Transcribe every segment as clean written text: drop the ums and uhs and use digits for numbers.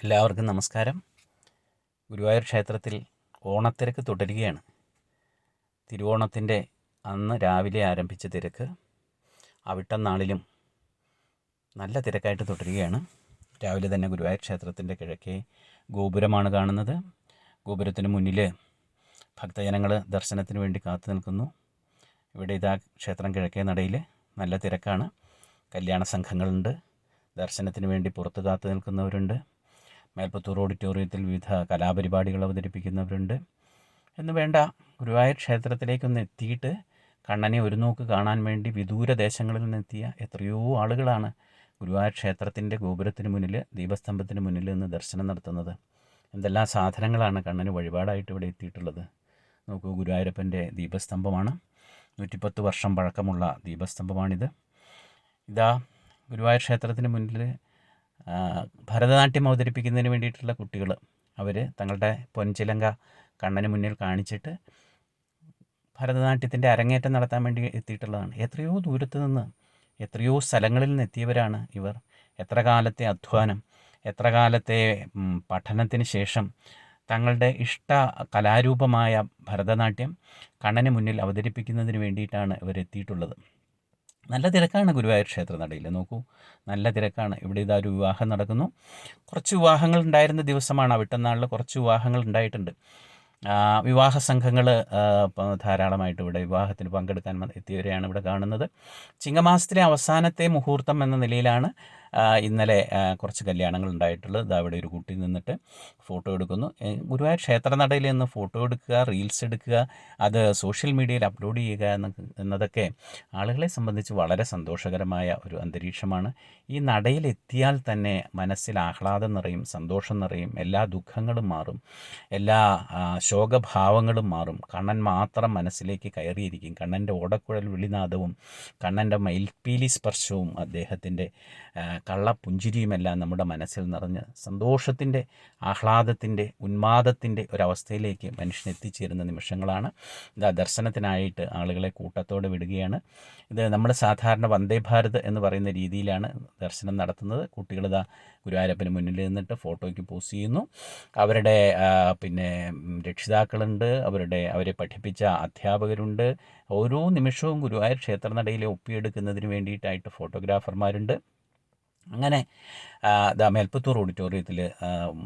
എല്ലാവർക്കും നമസ്കാരം. ഗുരുവായൂർ ക്ഷേത്രത്തിൽ ഓണത്തിരക്ക് തുടരുകയാണ്. തിരുവോണത്തിൻ്റെ അന്ന് രാവിലെ ആരംഭിച്ച തിരക്ക് അവിട്ടം നാളിലും നല്ല തിരക്കായിട്ട് തുടരുകയാണ്. രാവിലെ തന്നെ ഗുരുവായൂർ ക്ഷേത്രത്തിൻ്റെ കിഴക്കേ ഗോപുരമാണ് കാണുന്നത്. ഗോപുരത്തിന് മുന്നിൽ ഭക്തജനങ്ങൾ ദർശനത്തിന് വേണ്ടി കാത്തു നിൽക്കുന്നു. ഇവിടെ ഇതാ ക്ഷേത്രം കിഴക്കേ നടയിൽ നല്ല തിരക്കാണ്. കല്യാണ സംഘങ്ങളുണ്ട്, ദർശനത്തിന് വേണ്ടി പുറത്ത് കാത്തു നിൽക്കുന്നവരുണ്ട്. മേൽപ്പത്തൂർ ഓഡിറ്റോറിയത്തിൽ വിവിധ കലാപരിപാടികൾ അവതരിപ്പിക്കുന്നവരുണ്ട്. എന്ന് വേണ്ട ഗുരുവായൂർ ക്ഷേത്രത്തിലേക്കൊന്ന് എത്തിയിട്ട് കണ്ണനെ ഒരു നോക്ക് കാണാൻ വേണ്ടി വിദൂര ദേശങ്ങളിൽ നിന്നെത്തിയ എത്രയോ ആളുകളാണ് ഗുരുവായൂർ ക്ഷേത്രത്തിൻ്റെ ഗോപുരത്തിന് മുന്നിൽ, ദീപസ്തംഭത്തിന് മുന്നിൽ നിന്ന് ദർശനം നടത്തുന്നത്. എന്തെല്ലാം സാധനങ്ങളാണ് കണ്ണന് വഴിപാടായിട്ട് ഇവിടെ എത്തിയിട്ടുള്ളത്. നോക്കൂ, ഗുരുവായൂരപ്പൻ്റെ ദീപസ്തംഭമാണ്. 110 വർഷം പഴക്കമുള്ള ദീപസ്തംഭമാണിത്. ഇതാ ഗുരുവായൂർ ക്ഷേത്രത്തിന് മുന്നിൽ ഭരതനാട്യം അവതരിപ്പിക്കുന്നതിന് വേണ്ടിയിട്ടുള്ള കുട്ടികൾ അവർ തങ്ങളുടെ പൊൻചിലങ്ക കണ്ണന് മുന്നിൽ കാണിച്ചിട്ട് ഭരതനാട്യത്തിൻ്റെ അരങ്ങേറ്റം നടത്താൻ വേണ്ടി എത്തിയിട്ടുള്ളതാണ്. എത്രയോ ദൂരത്ത് നിന്ന്, എത്രയോ സ്ഥലങ്ങളിൽ നിന്ന് എത്തിയവരാണ് ഇവർ. എത്ര കാലത്തെ അധ്വാനം, എത്ര കാലത്തെ പഠനത്തിന് ശേഷം തങ്ങളുടെ ഇഷ്ട കലാരൂപമായ ഭരതനാട്യം കണ്ണന് മുന്നിൽ അവതരിപ്പിക്കുന്നതിന് വേണ്ടിയിട്ടാണ് ഇവർ എത്തിയിട്ടുള്ളത്. നല്ല തിരക്കാണ് ഗുരുവായൂർ ക്ഷേത്രനടയിൽ. നോക്കൂ, നല്ല തിരക്കാണ്. ഇവിടെ ഇതാ ഒരു വിവാഹം നടക്കുന്നു. കുറച്ച് വിവാഹങ്ങൾ ഉണ്ടായിരുന്ന ദിവസമാണ്. അവിട്ടനാളിൽ കുറച്ച് വിവാഹങ്ങൾ ഉണ്ടായിട്ടുണ്ട്. വിവാഹ സംഘങ്ങൾ ധാരാളമായിട്ട് ഇവിടെ വിവാഹത്തിന് പങ്കെടുക്കാൻ എത്തിയവരെയാണ് ഇവിടെ കാണുന്നത്. ചിങ്ങമാസത്തിലെ അവസാനത്തെ മുഹൂർത്തം എന്ന നിലയിലാണ് ഇന്നലെ കുറച്ച് കല്യാണങ്ങൾ ഉണ്ടായിട്ടുള്ളത്. ഇതാ ഇവിടെ ഒരു കുട്ടി നിന്നിട്ട് ഫോട്ടോ എടുക്കുന്നു. ഗുരുവായൂർ ക്ഷേത്രനടയിൽ നിന്ന് ഫോട്ടോ എടുക്കുക, റീൽസ് എടുക്കുക, അത് സോഷ്യൽ മീഡിയയിൽ അപ്ലോഡ് ചെയ്യുക എന്നതൊക്കെ ആളുകളെ സംബന്ധിച്ച് വളരെ സന്തോഷകരമായ ഒരു അന്തരീക്ഷമാണ്. ഈ നടയിലെത്തിയാൽ തന്നെ മനസ്സിൽ ആഹ്ലാദം നിറയും, സന്തോഷം നിറയും, എല്ലാ ദുഃഖങ്ങളും മാറും, എല്ലാ ശോകഭാവങ്ങളും മാറും. കണ്ണൻ മാത്രം മനസ്സിലേക്ക് കയറിയിരിക്കും. കണ്ണൻ്റെ ഓടക്കുഴൽ വിളിനാദവും കണ്ണൻ്റെ മയിൽപ്പീലി സ്പർശവും അദ്ദേഹത്തിൻ്റെ കള്ളപ്പുഞ്ചിരിയുമെല്ലാം നമ്മുടെ മനസ്സിൽ നിറഞ്ഞ് സന്തോഷത്തിൻ്റെ, ആഹ്ലാദത്തിൻ്റെ, ഉന്മാദത്തിൻ്റെ ഒരവസ്ഥയിലേക്ക് മനുഷ്യൻ എത്തിച്ചേരുന്ന നിമിഷങ്ങളാണ്. ഇതാ ദർശനത്തിനായിട്ട് ആളുകളെ കൂട്ടത്തോടെ വിടുകയാണ്. ഇത് നമ്മൾ സാധാരണ വന്ദേ ഭാരത് എന്ന് പറയുന്ന രീതിയിലാണ് ദർശനം നടത്തുന്നത്. കുട്ടികളിതാ ഗുരുവായൂരപ്പന് മുന്നിൽ നിന്നിട്ട് ഫോട്ടോയ്ക്ക് പോസ് ചെയ്യുന്നു. അവരുടെ രക്ഷിതാക്കളുണ്ട്, അവരെ പഠിപ്പിച്ച അധ്യാപകരുണ്ട്. ഓരോ നിമിഷവും ഗുരുവായൂർ ക്ഷേത്രനടയിലെ ഒപ്പിയെടുക്കുന്നതിന് വേണ്ടിയിട്ടായിട്ട് ഫോട്ടോഗ്രാഫർമാരുണ്ട്. അങ്ങനെ മേൽപ്പത്തൂർ ഓഡിറ്റോറിയത്തിൽ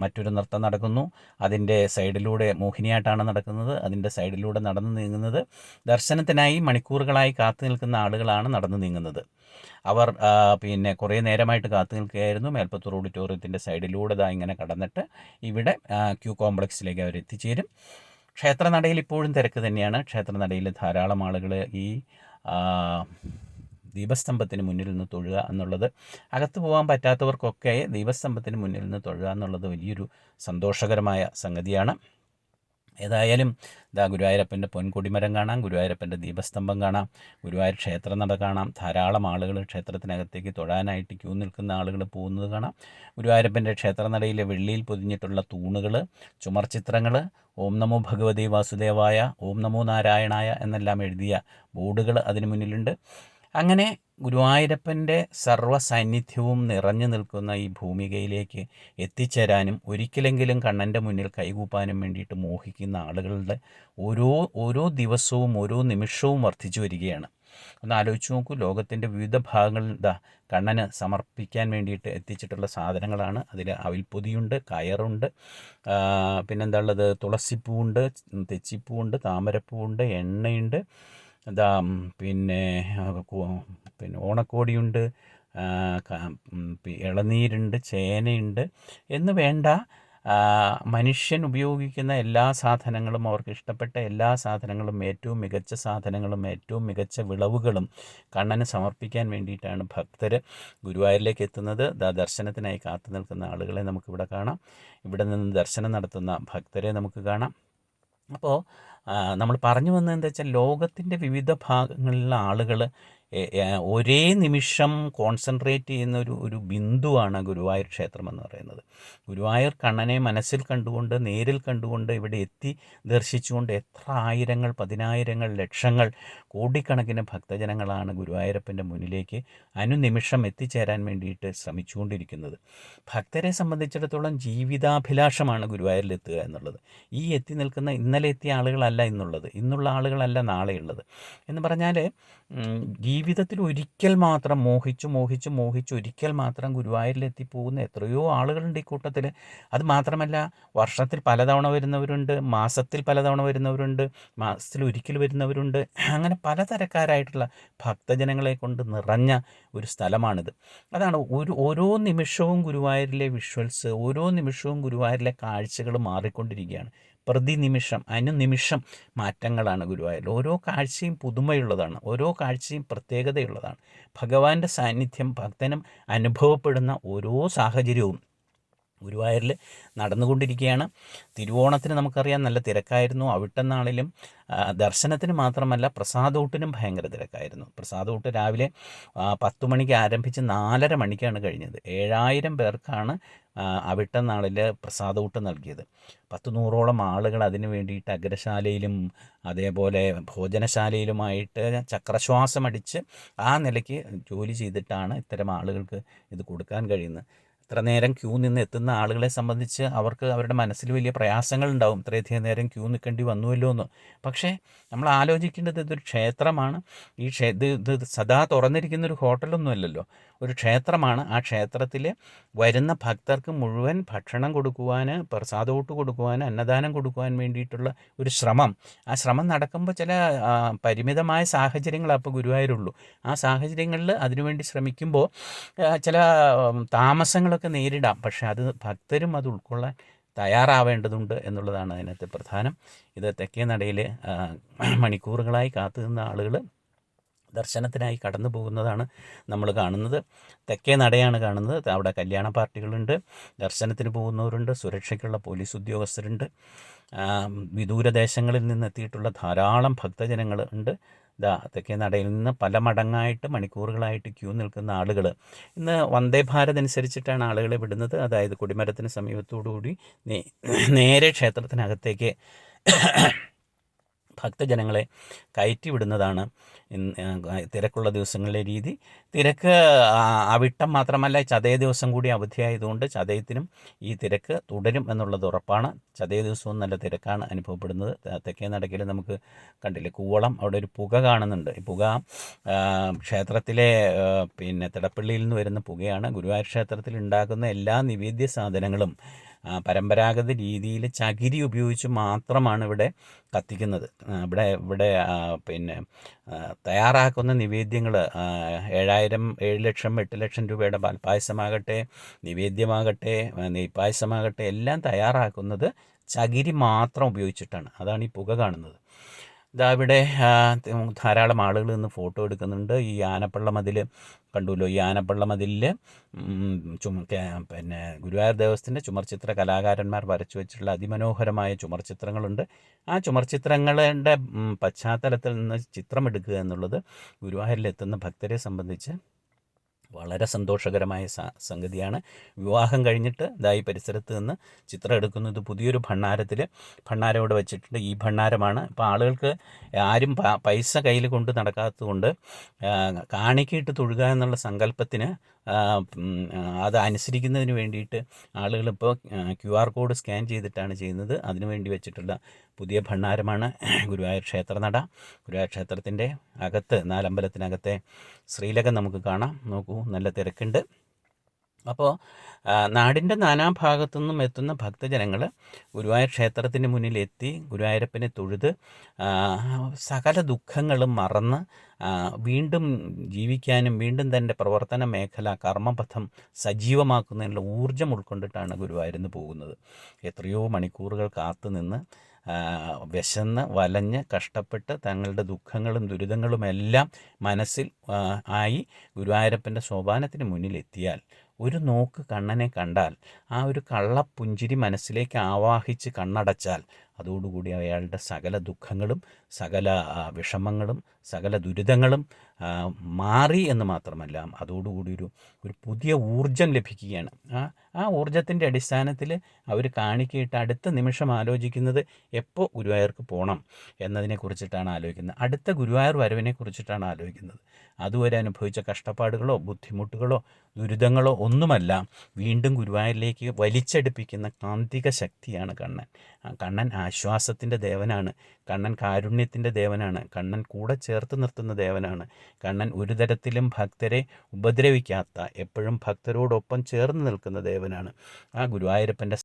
മറ്റൊരു നൃത്തം നടക്കുന്നു. അതിൻ്റെ സൈഡിലൂടെ മോഹിനിയാട്ടാണ് നടക്കുന്നത്. അതിൻ്റെ സൈഡിലൂടെ നടന്നു നീങ്ങുന്നത് ദർശനത്തിനായി മണിക്കൂറുകളായി കാത്തു നിൽക്കുന്ന ആളുകളാണ് നടന്നു നീങ്ങുന്നത്. അവർ കുറേ നേരമായിട്ട് കാത്തു നിൽക്കുകയായിരുന്നു. മേൽപ്പത്തൂർ ഓഡിറ്റോറിയത്തിൻ്റെ സൈഡിലൂടെ ഇങ്ങനെ കടന്നിട്ട് ഇവിടെ ക്യൂ കോംപ്ലക്സിലേക്ക് അവർ എത്തിച്ചേരും. ക്ഷേത്രനടയിൽ ഇപ്പോഴും തിരക്ക് തന്നെയാണ്. ക്ഷേത്രനടയിൽ ധാരാളം ആളുകൾ ഈ ദീപസ്തംഭത്തിന് മുന്നിൽ നിന്ന് തൊഴുക എന്നുള്ളത്, അകത്ത് പോകാൻ പറ്റാത്തവർക്കൊക്കെ ദീപസ്തംഭത്തിന് മുന്നിൽ നിന്ന് തൊഴുക എന്നുള്ളത് വലിയൊരു സന്തോഷകരമായ സംഗതിയാണ്. ഏതായാലും ഗുരുവായൂരപ്പൻ്റെ പൊൻകൊടിമരം കാണാം, ഗുരുവായൂരപ്പൻ്റെ ദീപസ്തംഭം കാണാം, ഗുരുവായൂർ ക്ഷേത്രനട കാണാം. ധാരാളം ആളുകൾ ക്ഷേത്രത്തിനകത്തേക്ക് തൊഴാനായിട്ട് ക്യൂ നിൽക്കുന്ന ആളുകൾ പോകുന്നത് കാണാം. ഗുരുവായൂരപ്പൻ്റെ ക്ഷേത്രനടയിലെ വെള്ളിയിൽ പൊതിഞ്ഞിട്ടുള്ള തൂണുകൾ, ചുമർചിത്രങ്ങൾ, ഓം നമോ ഭഗവതി വാസുദേവായ, ഓം നമോ നാരായണായ എന്നെല്ലാം എഴുതിയ ബോർഡുകൾ അതിന് മുന്നിലുണ്ട്. അങ്ങനെ ഗുരുവായൂരപ്പൻ്റെ സർവ്വസാന്നിധ്യവും നിറഞ്ഞു നിൽക്കുന്ന ഈ ഭൂമികയിലേക്ക് എത്തിച്ചേരാനും ഒരിക്കലെങ്കിലും കണ്ണൻ്റെ മുന്നിൽ കൈകൂപ്പാനും വേണ്ടിയിട്ട് മോഹിക്കുന്ന ആളുകളുടെ ഓരോ ദിവസവും ഓരോ നിമിഷവും വർദ്ധിച്ചു വരികയാണ്. ഒന്ന് ആലോചിച്ച് നോക്കൂ, ലോകത്തിൻ്റെ വിവിധ ഭാഗങ്ങളിൽ കണ്ണന് സമർപ്പിക്കാൻ വേണ്ടിയിട്ട് എത്തിച്ചിട്ടുള്ള സാധനങ്ങളാണ്. അതിൽ അവിൽപ്പൊതിയുണ്ട്, കയറുണ്ട്, പിന്നെന്താ ഉള്ളത്, തുളസിപ്പൂവുണ്ട്, തെച്ചിപ്പൂവുണ്ട്, താമരപ്പൂവുണ്ട്, എണ്ണയുണ്ട്, പിന്നെ ഓണക്കോടിയുണ്ട്, ഇളനീരുണ്ട്, ചേനയുണ്ട് എന്ന് വേണ്ട മനുഷ്യൻ ഉപയോഗിക്കുന്ന എല്ലാ സാധനങ്ങളും, അവർക്ക് ഇഷ്ടപ്പെട്ട എല്ലാ സാധനങ്ങളും, ഏറ്റവും മികച്ച സാധനങ്ങളും ഏറ്റവും മികച്ച വിളവുകളും കണ്ണന് സമർപ്പിക്കാൻ വേണ്ടിയിട്ടാണ് ഭക്തർ ഗുരുവായൂരിലേക്ക് എത്തുന്നത്. ദർശനത്തിനായി കാത്തു നിൽക്കുന്ന ആളുകളെ നമുക്കിവിടെ കാണാം. ഇവിടെ നിന്ന് ദർശനം നടത്തുന്ന ഭക്തരെ നമുക്ക് കാണാം. അപ്പോൾ നമ്മൾ പറഞ്ഞു വന്നത് എന്താ വെച്ചാൽ ലോകത്തിൻ്റെ വിവിധ ഭാഗങ്ങളിലുള്ള ആളുകൾ ഒരേ നിമിഷം കോൺസെൻട്രേറ്റ് ചെയ്യുന്ന ഒരു ബിന്ദുവാണ് ഗുരുവായൂർ ക്ഷേത്രം എന്ന് പറയുന്നത്. ഗുരുവായൂർ കണ്ണനെ മനസ്സിൽ കണ്ടുകൊണ്ട് നേരിൽ കണ്ടുകൊണ്ട് ഇവിടെ എത്തി ദർശിച്ചുകൊണ്ട് എത്ര ആയിരങ്ങൾ, പതിനായിരങ്ങൾ, ലക്ഷങ്ങൾ, കോടിക്കണക്കിന് ഭക്തജനങ്ങളാണ് ഗുരുവായൂരപ്പൻ്റെ മുന്നിലേക്ക് അനുനിമിഷം എത്തിച്ചേരാൻ വേണ്ടിയിട്ട് ശ്രമിച്ചുകൊണ്ടിരിക്കുന്നത്. ഭക്തരെ സംബന്ധിച്ചിടത്തോളം ജീവിതാഭിലാഷമാണ് ഗുരുവായൂരിലെത്തുക എന്നുള്ളത്. ഈ എത്തി നിൽക്കുന്ന ഇന്നലെ എത്തിയ ആളുകളല്ല ഇന്നുള്ളത്, ഇന്നുള്ള ആളുകളല്ല നാളെയുള്ളത് എന്ന് പറഞ്ഞാൽ ജീവിതത്തിൽ ഒരിക്കൽ മാത്രം മോഹിച്ച് ഒരിക്കൽ മാത്രം ഗുരുവായൂരിലെത്തി പോകുന്ന എത്രയോ ആളുകളുണ്ട് ഈ കൂട്ടത്തിൽ. അത് മാത്രമല്ല, വർഷത്തിൽ പലതവണ വരുന്നവരുണ്ട്, മാസത്തിൽ പലതവണ വരുന്നവരുണ്ട്, മാസത്തിൽ ഒരിക്കൽ വരുന്നവരുണ്ട്. അങ്ങനെ പലതരക്കാരായിട്ടുള്ള ഭക്തജനങ്ങളെ കൊണ്ട് നിറഞ്ഞ ഒരു സ്ഥലമാണിത്. അതാണ് ഓരോ നിമിഷവും ഗുരുവായൂരിലെ വിഷ്വൽസ്, ഓരോ നിമിഷവും ഗുരുവായൂരിലെ കാഴ്ചകൾ മാറിക്കൊണ്ടിരിക്കുകയാണ്. പ്രതിനിമിഷം അനുനിമിഷം മാറ്റങ്ങളാണ് ഗുരുവായൂരിൽ. ഓരോ കാഴ്ചയും പുതുമയുള്ളതാണ്, ഓരോ കാഴ്ചയും പ്രത്യേകതയുള്ളതാണ്. ഭഗവാന്റെ സാന്നിധ്യം ഭക്തനും അനുഭവപ്പെടുന്ന ഓരോ സാഹചര്യവും ഗുരുവായൂരിൽ നടന്നുകൊണ്ടിരിക്കുകയാണ്. തിരുവോണത്തിന് നമുക്കറിയാം നല്ല തിരക്കായിരുന്നു. അവിട്ടനാളിലും ദർശനത്തിന് മാത്രമല്ല പ്രസാദൂട്ടിനും ഭയങ്കര തിരക്കായിരുന്നു. പ്രസാദൂട്ട് രാവിലെ 10 മണിക്ക് ആരംഭിച്ച് 4:30 മണിക്കാണ് കഴിഞ്ഞത്. 7000 പേർക്കാണ് അവിട്ടനാളിൽ പ്രസാദൂട്ട് നൽകിയത്. 100-100ഓളം ആളുകൾ അതിനു വേണ്ടിയിട്ട് അഗ്രശാലയിലും അതേപോലെ ഭോജനശാലയിലുമായിട്ട് ചക്രശ്വാസമടിച്ച് ആ നിലയ്ക്ക് ജോലി ചെയ്തിട്ടാണ് ഇത്തരം ആളുകൾക്ക് ഇത് കൊടുക്കാൻ കഴിയുന്നത്. ഇത്ര നേരം ക്യൂ നിന്ന് എത്തുന്ന ആളുകളെ സംബന്ധിച്ച് അവരുടെ മനസ്സിൽ വലിയ പ്രയാസങ്ങളുണ്ടാവും. ഇത്രയധികം നേരം ക്യൂ നിൽക്കേണ്ടി വന്നുവല്ലോ എന്ന്. പക്ഷേ നമ്മൾ ആലോചിക്കേണ്ടത് ഇതൊരു ക്ഷേത്രമാണ്. ഇത് സദാ തുറന്നിരിക്കുന്നൊരു ഹോട്ടലൊന്നുമല്ലല്ലോ, ഒരു ക്ഷേത്രമാണ്. ആ ക്ഷേത്രത്തിൽ വരുന്ന ഭക്തർക്ക് മുഴുവൻ ഭക്ഷണം കൊടുക്കുവാൻ, പ്രസാദോട്ട് കൊടുക്കുവാൻ, അന്നദാനം കൊടുക്കുവാൻ വേണ്ടിയിട്ടുള്ള ഒരു ശ്രമം. ആ ശ്രമം നടക്കുമ്പോൾ ചില പരിമിതമായ സാഹചര്യങ്ങളാണ് അപ്പോൾ ഗുരുവായൂരുള്ളൂ. ആ സാഹചര്യങ്ങളിൽ അതിനുവേണ്ടി ശ്രമിക്കുമ്പോൾ ചില താമസങ്ങളൊക്കെ നേരിടാം. പക്ഷേ അത് ഭക്തരും അത് ഉൾക്കൊള്ളാൻ തയ്യാറാവേണ്ടതുണ്ട് എന്നുള്ളതാണ് അതിനകത്ത് പ്രധാനം. ഇത് തെക്കേ നടയിൽ മണിക്കൂറുകളായി കാത്തു നിന്ന ആളുകൾ ദർശനത്തിനായി കടന്നു പോകുന്നതാണ് നമ്മൾ കാണുന്നത്. തെക്കേ നടയാണ് കാണുന്നത്. അവിടെ കല്യാണ പാർട്ടികളുണ്ട്, ദർശനത്തിന് പോകുന്നവരുണ്ട്, സുരക്ഷയ്ക്കുള്ള പോലീസ് ഉദ്യോഗസ്ഥരുണ്ട്, വിദൂരദേശങ്ങളിൽ നിന്നെത്തിയിട്ടുള്ള ധാരാളം ഭക്തജനങ്ങൾ ഉണ്ട്. തെക്കേ നടയിൽ നിന്ന് പല മടങ്ങായിട്ട് മണിക്കൂറുകളായിട്ട് ക്യൂ നിൽക്കുന്ന ആളുകൾ. ഇന്ന് വന്ദേ ഭാരത് അനുസരിച്ചിട്ടാണ് ആളുകളെ വിടുന്നത്. അതായത് കൊടിമരത്തിന് സമീപത്തോടുകൂടി നേരെ ക്ഷേത്രത്തിനകത്തേക്ക് ഭക്തജനങ്ങളെ കയറ്റി വിടുന്നതാണ് തിരക്കുള്ള ദിവസങ്ങളിലെ രീതി. തിരക്ക് അവിട്ടം മാത്രമല്ല, ചതയ ദിവസം കൂടി അവധിയായതുകൊണ്ട് ചതയത്തിനും ഈ തിരക്ക് തുടരും എന്നുള്ളത് ഉറപ്പാണ്. ചതയ ദിവസവും നല്ല തിരക്കാണ് അനുഭവപ്പെടുന്നത്. തെക്കേ നടക്കിൽ നമുക്ക് കണ്ടില്ലേ കൂവളം, അവിടെ ഒരു പുക കാണുന്നുണ്ട്. ഈ പുക ക്ഷേത്രത്തിലെ തിടപ്പള്ളിയിൽ നിന്ന് വരുന്ന പുകയാണ്. ഗുരുവായൂർ ക്ഷേത്രത്തിൽ ഉണ്ടാക്കുന്ന എല്ലാ നിവേദ്യ സാധനങ്ങളും പരമ്പരാഗത രീതിയിൽ ചകിരി ഉപയോഗിച്ച് മാത്രമാണ് ഇവിടെ കത്തിക്കുന്നത്. ഇവിടെ തയ്യാറാക്കുന്ന നിവേദ്യങ്ങൾ 7 ലക്ഷം 8 ലക്ഷം രൂപയുടെ പാൽപ്പായസമാകട്ടെ, നിവേദ്യമാകട്ടെ, നെയ്പ്പായസമാകട്ടെ എല്ലാം തയ്യാറാക്കുന്നത് ചകിരി മാത്രം ഉപയോഗിച്ചിട്ടാണ്. അതാണ് ഈ പുക കാണുന്നത്. ഇവിടെ ധാരാളം ആളുകൾ നിന്ന് ഫോട്ടോ എടുക്കുന്നുണ്ട്. ഈ ആനപ്പള്ള മതിൽ കണ്ടുല്ലോ. ഈ ആനപ്പള്ള മതിലിൽ ഗുരുവായൂർ ദേവസ്ഥത്തിൻ്റെ ചുമർചിത്ര കലാകാരന്മാർ വരച്ചു വെച്ചിട്ടുള്ള അതിമനോഹരമായ ചുമർചിത്രങ്ങളുണ്ട്. ആ ചുമർചിത്രങ്ങളുടെ പശ്ചാത്തലത്തിൽ നിന്ന് ചിത്രമെടുക്കുക എന്നുള്ളത് ഗുരുവായൂരിലെത്തുന്ന ഭക്തരെ സംബന്ധിച്ച് വളരെ സന്തോഷകരമായ സംഗതിയാണ്. വിവാഹം കഴിഞ്ഞിട്ട് ഈ പരിസരത്ത് നിന്ന് ചിത്രം എടുക്കുന്നത് പുതിയൊരു ഭണ്ണാരം ഇവിടെ വെച്ചിട്ടുണ്ട്. ഈ ഭണ്ണാരമാണ്. ഇപ്പോൾ ആളുകൾക്ക് ആരും പൈസ കയ്യിൽ കൊണ്ട് നടക്കാത്തതുകൊണ്ട് കാണിക്കയിട്ട് തൊഴുക എന്നുള്ള സങ്കല്പത്തിന് അത് അനുസരിക്കുന്നതിന് വേണ്ടിയിട്ട് ആളുകളിപ്പോൾ QR കോഡ് സ്കാൻ ചെയ്തിട്ടാണ് ചെയ്യുന്നത്. അതിനുവേണ്ടി വെച്ചിട്ടുള്ള പുതിയ ഭണ്ണാരമാണ് ഗുരുവായൂർ ക്ഷേത്രനട. ഗുരുവായൂർ ക്ഷേത്രത്തിൻ്റെ അകത്ത്, നാലമ്പലത്തിനകത്തെ ശ്രീലകം നമുക്ക് കാണാം. നോക്കൂ, നല്ല തിരക്കുണ്ട്. അപ്പോൾ നാടിൻ്റെ നാനാഭാഗത്തു നിന്നും എത്തുന്ന ഭക്തജനങ്ങൾ ഗുരുവായൂർ ക്ഷേത്രത്തിന് മുന്നിലെത്തി ഗുരുവായൂരപ്പനെ തൊഴുത് സകല ദുഃഖങ്ങളും മറന്ന് വീണ്ടും ജീവിക്കാനും വീണ്ടും തൻ്റെ പ്രവർത്തന മേഖല കർമ്മപഥം സജീവമാക്കുന്നതിനുള്ള ഊർജ്ജം ഉൾക്കൊണ്ടിട്ടാണ് ഗുരുവായൂരിൽ പോകുന്നത്. എത്രയോ മണിക്കൂറുകൾ കാത്തു നിന്ന് വിശന്ന് വലഞ്ഞ് കഷ്ടപ്പെട്ട് തങ്ങളുടെ ദുഃഖങ്ങളും ദുരിതങ്ങളുമെല്ലാം മനസ്സിൽ ആയി ഗുരുവായൂരപ്പൻ്റെ സോപാനത്തിന് മുന്നിലെത്തിയാൽ, ഒരു നോക്ക് കണ്ണനെ കണ്ടാൽ, ആ ഒരു കള്ളപ്പുഞ്ചിരി മനസ്സിലേക്ക് ആവാഹിച്ച് കണ്ണടച്ചാൽ അതോടുകൂടി അയാളുടെ സകല ദുഃഖങ്ങളും സകല വിഷമങ്ങളും സകല ദുരിതങ്ങളും മാറി എന്ന് മാത്രമല്ല, അതോടുകൂടി ഒരു പുതിയ ഊർജം ലഭിക്കുകയാണ്. ആ ഊർജത്തിൻ്റെ അടിസ്ഥാനത്തിൽ അവർ കാണിക്കയിട്ട് അടുത്ത നിമിഷം ആലോചിക്കുന്നത് എപ്പോൾ ഗുരുവായൂർക്ക് പോകണം എന്നതിനെക്കുറിച്ചിട്ടാണ് ആലോചിക്കുന്നത്. അടുത്ത ഗുരുവായൂർ വരവിനെ കുറിച്ചിട്ടാണ് ആലോചിക്കുന്നത്. അതുവരെ അനുഭവിച്ച കഷ്ടപ്പാടുകളോ ബുദ്ധിമുട്ടുകളോ ദുരിതങ്ങളോ ഒന്നുമല്ല, വീണ്ടും ഗുരുവായൂരിലേക്ക് വലിച്ചടുപ്പിക്കുന്ന കാന്തിക ശക്തിയാണ് കണ്ണൻ. കണ്ണൻ ആശ്വാസത്തിൻ്റെ ദേവനാണ്, കണ്ണൻ കാരുണ്യത്തിൻ്റെ ദേവനാണ്, കണ്ണൻ കൂടെ ചേർത്ത് നിർത്തുന്ന ദേവനാണ്. കണ്ണൻ ഒരു തരത്തിലും ഭക്തരെ ഉപദ്രവിക്കാത്ത, എപ്പോഴും ഭക്തരോടൊപ്പം ചേർന്ന് നിൽക്കുന്ന ദേവനാണ്. ആ ഗുരുവായൂരപ്പൻ്റെ